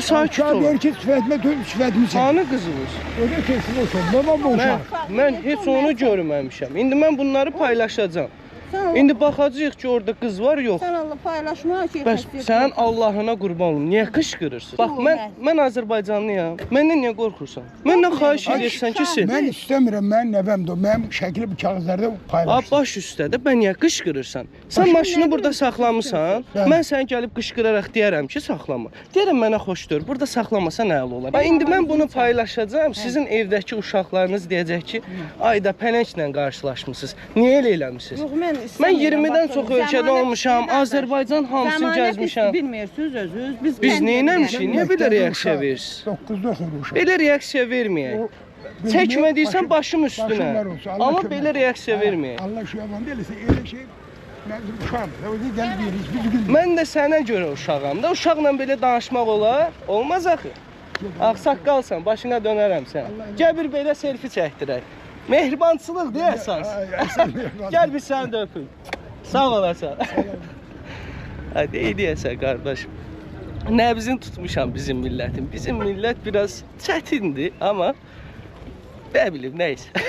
Sakit ol. Der ki sifətimi çək. Hanı qızınız? Öyle kesin olsun. Babam bu uşaq. Mən heç onu görməmişəm. İndi mən bunları paylaşacağam. İndi baxacağıq ki, orada qız var, yox. Sən Allah paylaşma ki. Bəs sən Allahına qurban olum. Niyə qışqırırsan? Bax, mən Azərbaycanlıyam. Məndən niyə qorxursan? Məndən xahiş edirsən ki, sən. Mən istəmirəm, mənim nəvəmdir. Mənim şəkli bu kağızlarda paylaşsın. Baş üstədə, bən niyə qışqırırsan? Sən maşını burada saxlamısan, mən sənə gəlib qışqıraraq deyərəm ki, saxlama. Deyərəm mənə xoşdur, burada saxlamasa nə əla olar? İndi mən bunu paylaşacağam, sizin evdəki uşaqlarınız deyəcək ki, ayda pələnglə qarşılaşmısınız. Niyə elə eləmişsiniz? Yox, mən Mən 20-dən çox ölkədə olmuşam, Azərbaycan hamısını gəzmişəm. Bilmirsiniz özünüz. Biz nə eləmişik? Niyə belə reaksiya verirsiniz? 9-da oxuyur uşaq. Belə reaksiya verməyək. Çəkmədiysən başım üstünə. Amma belə reaksiya verməyək. Allah şu yalan deyilsə, elə şey mənim uşağımdır. O da gəlib yeriz, biz gün. Mən də sənə görə uşağam da. Uşaqla belə danışmaq olar? Olmaz axı. Ağsaqqalsan, başına dönərəm sən. Gəl bir belə selfie çəkdirək. Mehribançılıq deyə əsas. Gəl bir səni də öpüm. Sağ olasan. Hadi iyi deyəsən qardaşım. Nəbzini tutmuşam bizim millətin. Bizim millət biraz çətindir, amma nə bilim, nəysə.